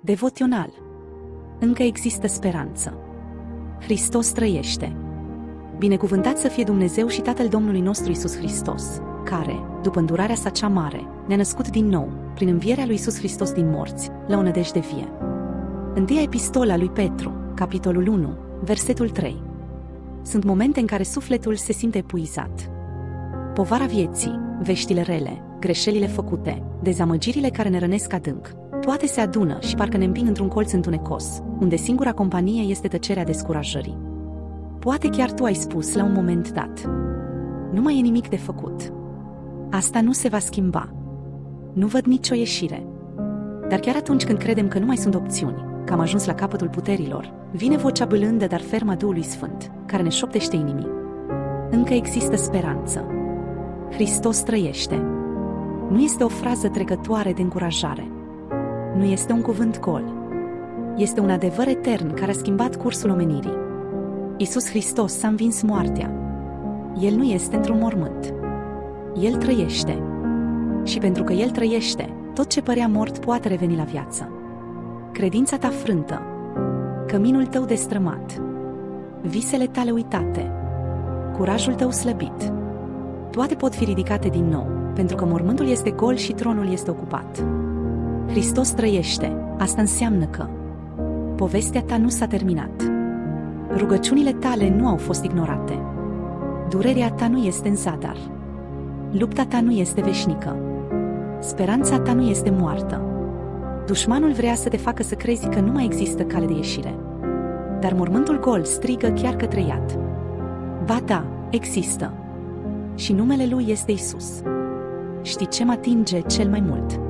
Devoțional. Încă există speranță. Hristos trăiește. Binecuvântat să fie Dumnezeu și Tatăl Domnului nostru Iisus Hristos, care, după îndurarea sa cea mare, ne-a născut din nou, prin învierea lui Iisus Hristos din morți, la o nădejde vie. Întâia epistola lui Petru, capitolul 1, versetul 3. Sunt momente în care sufletul se simte epuizat. Povara vieții, veștile rele, greșelile făcute, dezamăgirile care ne rănesc adânc, toate se adună și parcă ne împing într-un colț întunecos, unde singura companie este tăcerea descurajării. Poate chiar tu ai spus la un moment dat: nu mai e nimic de făcut. Asta nu se va schimba. Nu văd nicio ieșire. Dar chiar atunci când credem că nu mai sunt opțiuni, că am ajuns la capătul puterilor, vine vocea blândă, dar fermă a Duhului Sfânt, care ne șoptește inimii: încă există speranță. Hristos trăiește. Nu este o frază trecătoare de încurajare. Nu este un cuvânt gol. Este un adevăr etern care a schimbat cursul omenirii. Iisus Hristos a învins moartea. El nu este într-un mormânt. El trăiește. Și pentru că El trăiește, tot ce părea mort poate reveni la viață. Credința ta frântă, căminul tău destrămat, visele tale uitate, curajul tău slăbit, toate pot fi ridicate din nou, pentru că mormântul este gol și tronul este ocupat. Hristos trăiește. Asta înseamnă că povestea ta nu s-a terminat. Rugăciunile tale nu au fost ignorate. Durerea ta nu este în zadar. Lupta ta nu este veșnică. Speranța ta nu este moartă. Dușmanul vrea să te facă să crezi că nu mai există cale de ieșire. Dar mormântul gol strigă chiar către iad: ba da, există. Și numele Lui este Isus. Știi ce mă atinge cel mai mult?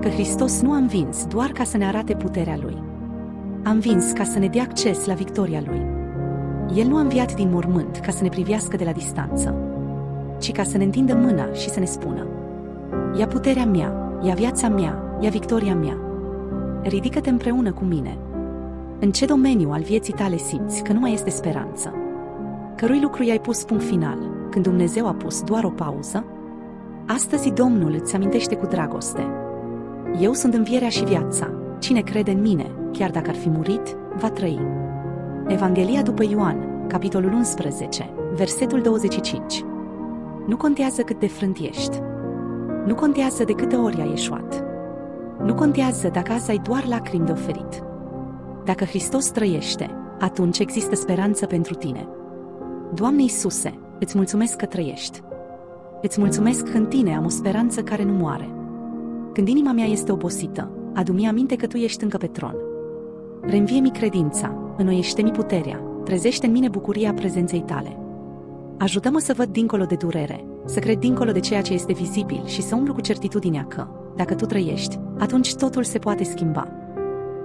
Că Hristos nu a învins doar ca să ne arate puterea Lui. A învins ca să ne dea acces la victoria Lui. El nu a înviat din mormânt ca să ne privească de la distanță, ci ca să ne întindă mâna și să ne spună: ia puterea mea, ia viața mea, ia victoria mea. Ridică-te împreună cu mine. În ce domeniu al vieții tale simți că nu mai este speranță? Cărui lucru i-ai pus punct final, când Dumnezeu a pus doar o pauză? Astăzi Domnul îți amintește cu dragoste: eu sunt învierea și viața. Cine crede în mine, chiar dacă ar fi murit, va trăi. Evanghelia după Ioan, capitolul 11, versetul 25. Nu contează cât de frânt ești. Nu contează de câte ori ai eșuat. Nu contează dacă azi ai doar lacrimi de oferit. Dacă Hristos trăiește, atunci există speranță pentru tine. Doamne Iisuse, îți mulțumesc că trăiești. Îți mulțumesc că în tine am o speranță care nu moare. Când inima mea este obosită, adu-mi aminte că tu ești încă pe tron. Reînvie-mi credința, înnoiește-mi puterea, trezește în mine bucuria prezenței tale. Ajută-mă să văd dincolo de durere, să cred dincolo de ceea ce este vizibil și să umblu cu certitudinea că, dacă tu trăiești, atunci totul se poate schimba.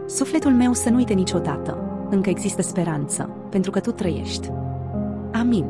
Sufletul meu să nu uite niciodată: încă există speranță, pentru că tu trăiești. Amin.